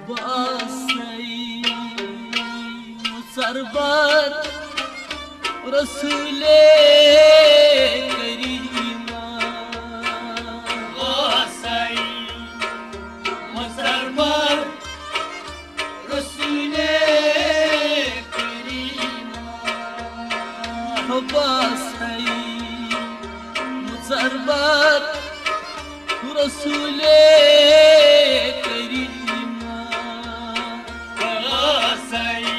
Basai server रसूले करीमा Basai server रसूले करीमा Basai server रसूले करीमा Basai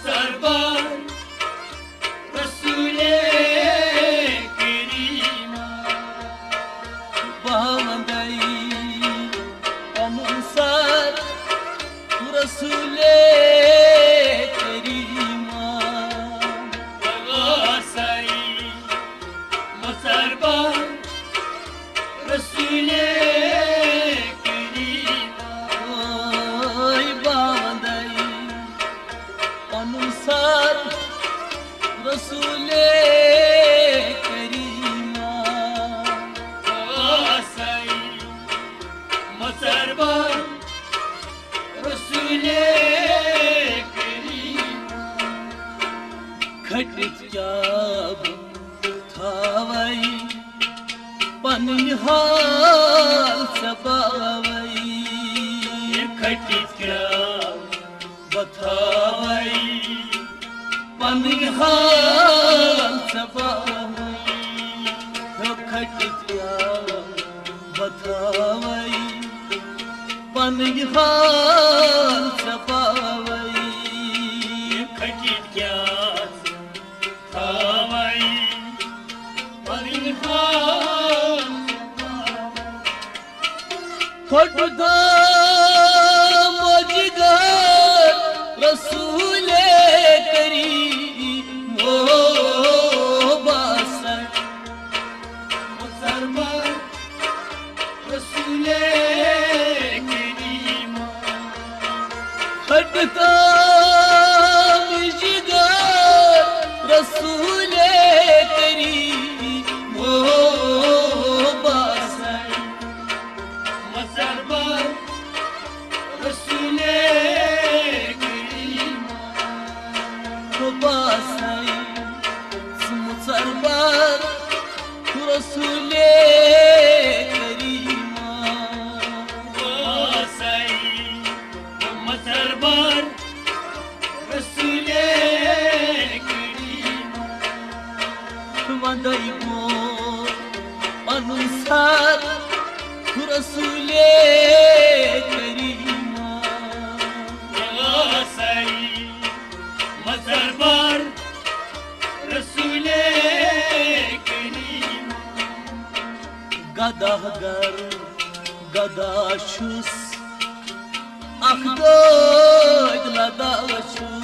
server रसूले करीमा बावंदई अनुसार रसूले करीमा Basai server रसूले करीमा बावंदई अनुसार रसूले करीमा Basai server रसूले करीमा खटित क्या थावई पनिहाल सबावई खटित क्या बतावई पनिहाल सबावई खटित क्या बतावई पनिहाल सबावई खटित क्या थावई परिहार फटदा मजगर रसूले करीम ओ बासर सरबर रसूले करीमा फटदा मजगर रसूले करीम ओ बासर सरबर रसूले करीमा बासर सरबर रसूले करीमा बासई सरबर रसूले करीमा वंदई को अनुसार रसूले करीमा बासई सरबर रसूले करीमा गदागर गदाशुस अखदोद लदाशुस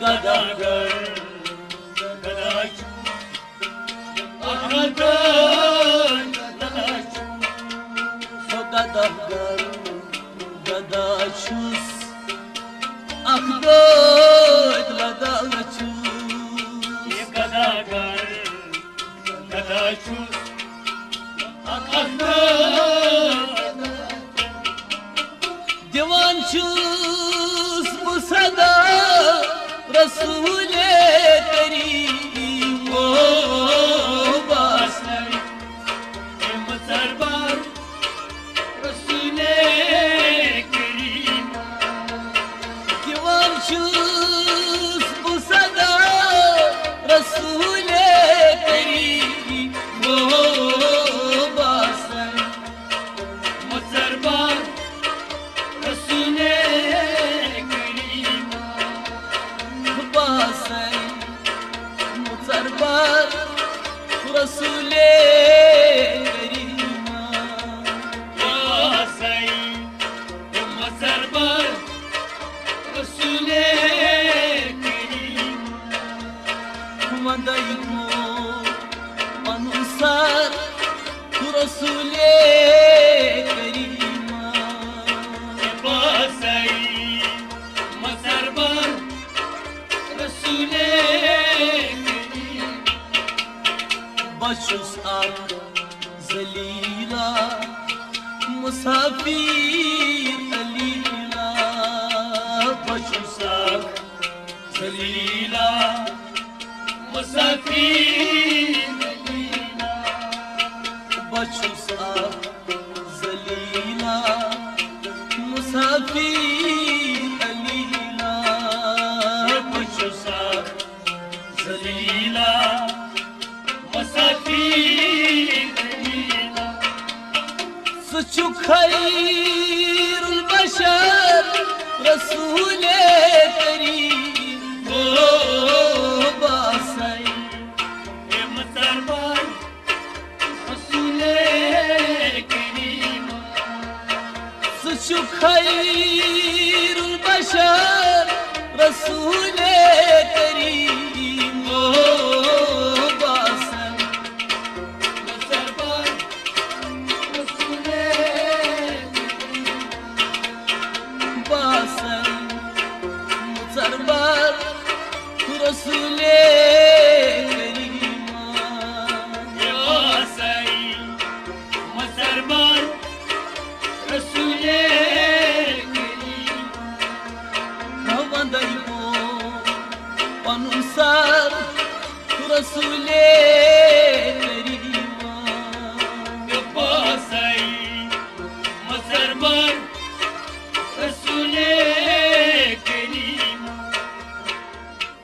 गदागर गदागर गदाशुस अखदोद लदाशुस गदागर गदाशुस दिवान छुस सदा रसूले करीम ओ बासर सरबर रसूले करीमा दिवान छुस सदा रसूले करीम ओ बासर सरबर रसूले करीमा बासर सरबर रसूले करीमा बासई सरबर रसूले करीमा वंदई को अनुसार रसूले करीमा बासई सरबर रसूले करीमा बशुस आक जलीला मुसाफिर مسافر دلیلا بچوسا زلیلا مسافر دلیلا بچوسا زلیلا مسافر دلیلا سچو خیر البشر رسول کریم باسائی مسربان رسول کریم سچو خیر البشر رسول کریم باسائی مسربان رسول باسائی مصربر رسول کریم یاسای مسربان رسول کریم Havandayım Panusar Rasule Kerima یاسای مسربان رسول کریم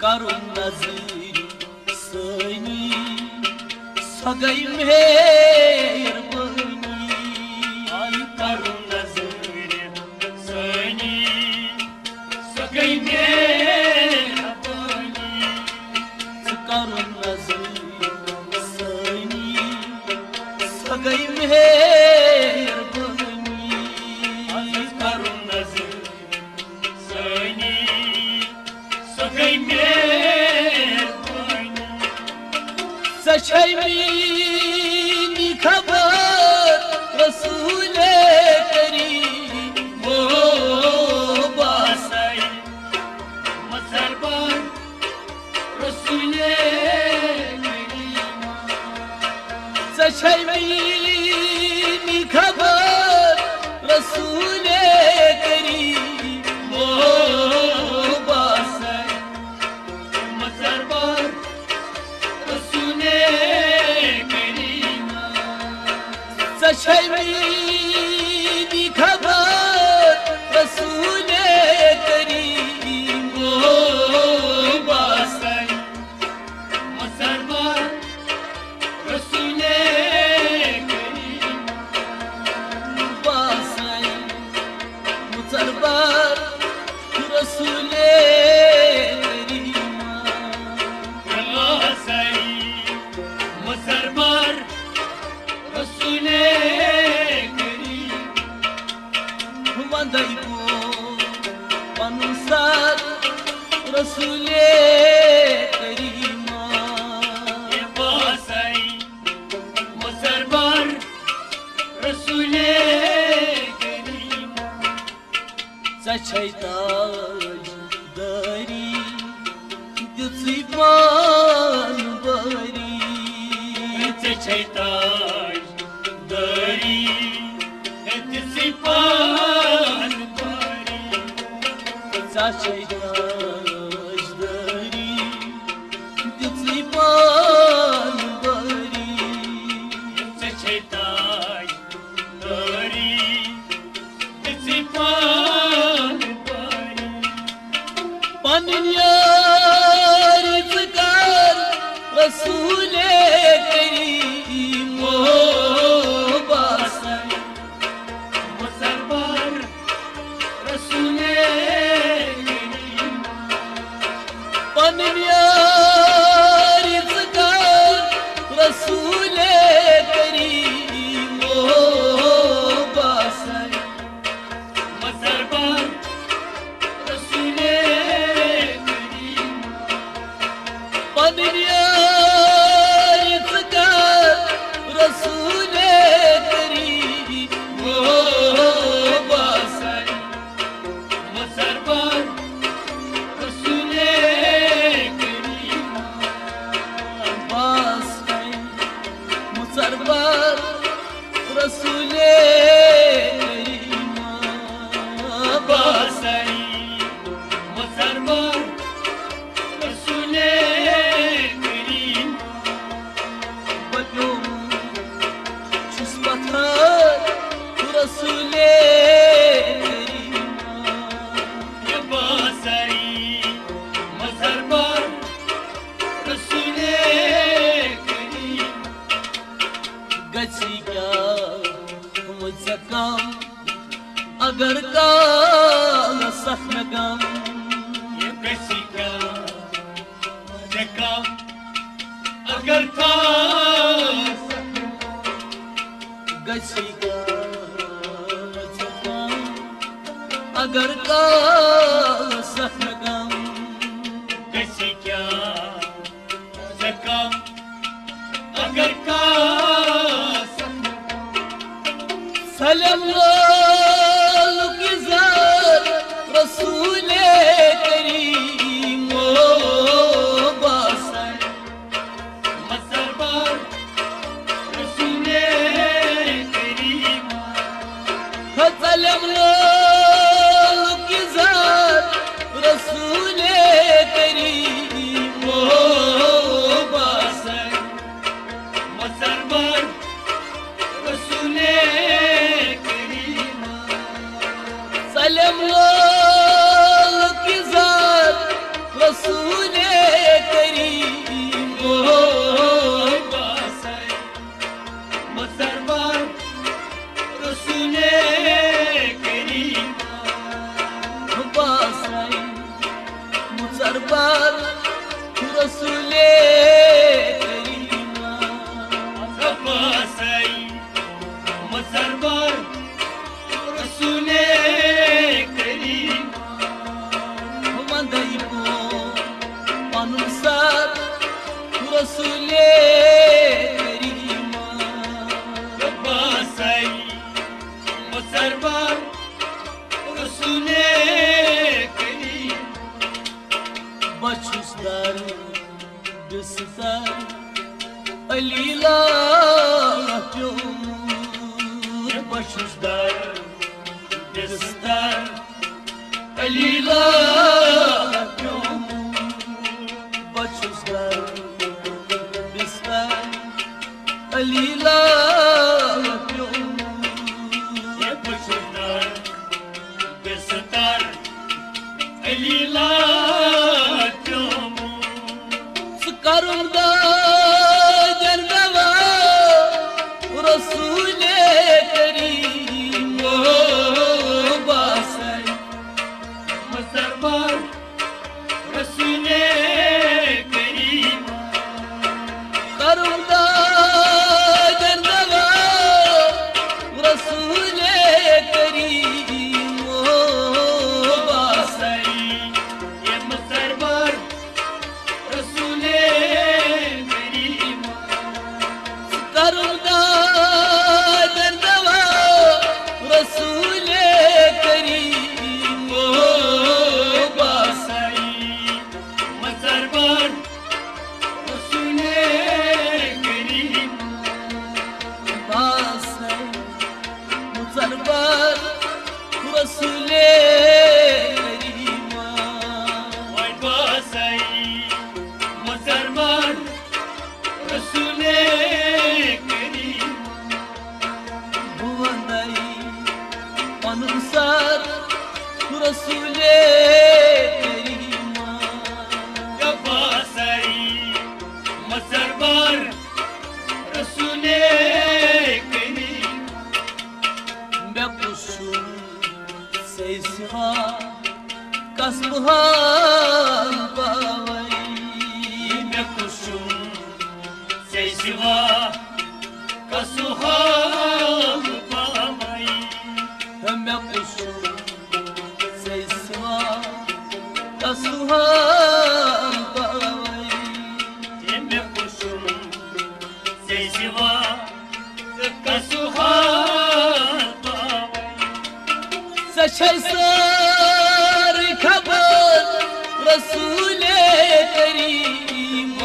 Karun nazir Sani Sagay meherbani ay karun nazır seni sakay mehrabani Karun nazir Sani Sagay meherbani ay karun nazır seni sakay mehrabani Saçay mini kabar Rasule Kerim basay masarban Resul Kerim Saçay mini kabar Rasule Kerim basay masarban Resul Kerim Saçay mini kabar Rasule Kerim basay masarban Resul Kerim basay Mutarbar Rasule Kerim yasay masarban Resul Kerim Vandaybu Panusar Rasule Kerima basay masarban Resul Kerim Saçay taj dari Ditsipan bari çeytaj dari etisipan bari Saçay taj dari Ditsipan bari çeytaj dari etisipan bari Panin yari zikar Rasule Kerim basay masarbar Resul Kerim Panin yari zikar Rasule Kerim basay masarbar Resul Kerim Panin yari अगर काल सख गम ये कैसी क्या देखा अगर था गसी अगर काल सख गम कैसी क्या देखा अगर का सलम की ज़ात रसूले करीम बासर मसरबार रसूले करीम सलम की ज़ात रसूले करीम बासर मसरबार रसूले करीम सलम की ज़ात रसूले करीम बासर मसरबार रसूले करीम बासर मुसरबार रसूले करीम बासर मसरबार रसूले करीम वंदइबो अनुसार रसूले करीम बासर मसरबार रसूले करीम बचुस्तर बिस्तर अलीला प्योर बचुस्तर बिस्तर अलीला प्योर बचुस्तर बिस्तर अलीला प्योर ये बचुस्तर बिस्तर अलीला क्यों करुंदा जरदवा रसूले करीम बासर मसरबार रसूले करीम करुंदा जरदवा रसूले करीम बासर ये मसरबार रसूले करीम करुंदा जरदवा रसूले करीम बासर मसरबार रसूले करीम बासर मुसरबार रसूले करीम वाई बासई मसरबार रसूले करीम भुवनई अनुसार रसूले करीम या बासई मसरबार रसूले करीम मैं कुसुम से सिवा कसबहा पावई मैं कुसुम से सिवा का सुहाग पावई मैं कुसुम से सिवा कसबहा पावई ये मैं कुसुम से सिवा का सुहाग पावई सर खबर रसूले करीम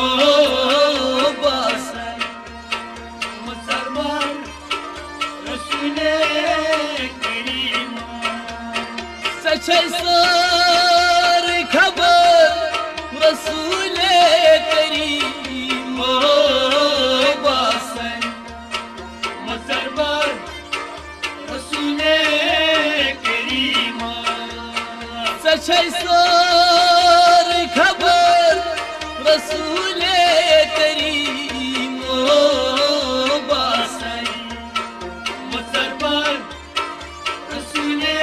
बासर मुसलमान रसूले करीम सर खबर रसूले करीम बासर मुसलमान रसूले करीम सर खबर रसूले करीम बासर मुसलमान रसूले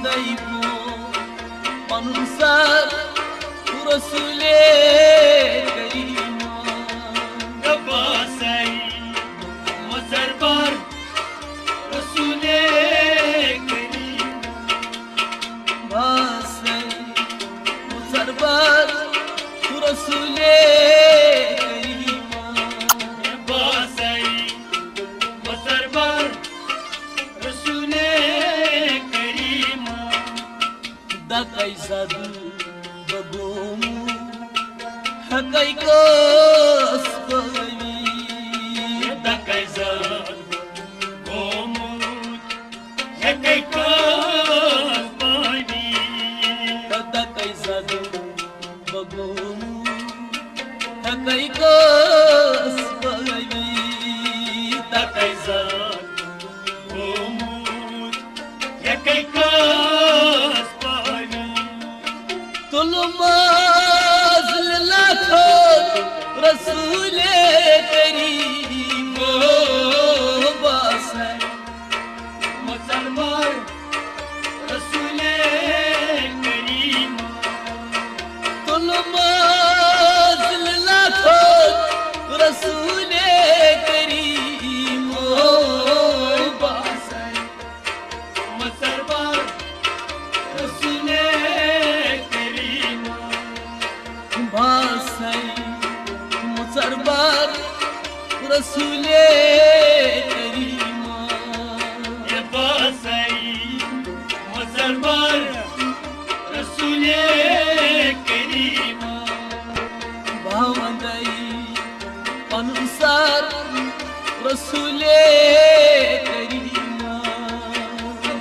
भावंदई को पनुसर रसूले करीमा गबासई मुसरबर रसूले करीम भासई मुसरबर रसूले करीमा गबासई मुसरबर रसूले करीम दकई सद बगोमू हकई कोस कोई दकैज़र गोमूत यकै कोस पानी दकई सद बगोमू हकई कोस कोई दकैज़र गोमूत यकै कोस पानी तुलमाज़ लाखो रसूले करीम बासै मुसलमान रसूले करीम तुलमाज़ लाखो रसूले करीम बासै मुसलमान रसूले करीम बासै मुसरबर रसूले करीमा ये बासई मुसलमान रसूले करीम भावंदई अनुसार रसूले करीमा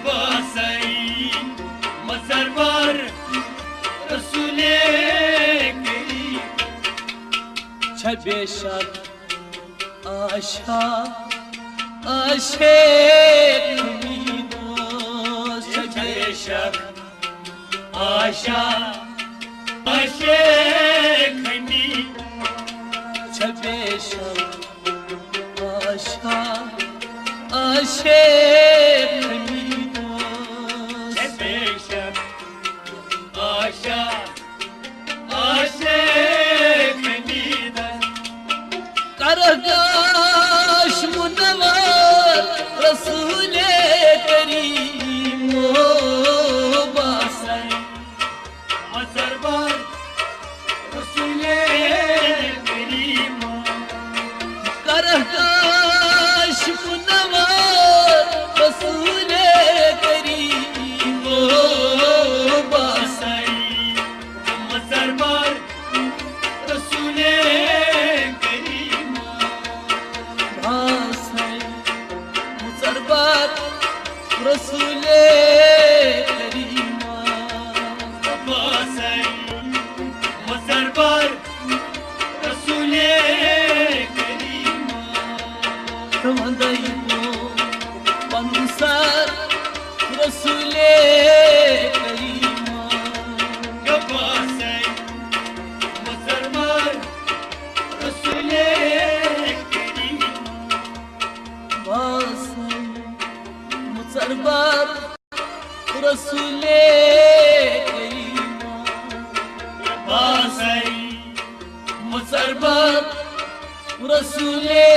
बासई मुसलमान रसूले करीम बेशक आशा आशे बेशक आशा आशे खनी बेशक आशा आशे बेशक आशा आशे करगाश मुनवर रसूले करीम बासै मुसलमान रसूले करीम करगाश मुनवर रसूले करीम बासै मुसलमान रसूले रसूले करीमा बासई मुसलमान रसूले करीम भावंदई को पनुसर रसूले करीमा बासई मुसलमान रसूले करीम बासै मुसरबर रसूले करीमा बासई मुसरबर रसूले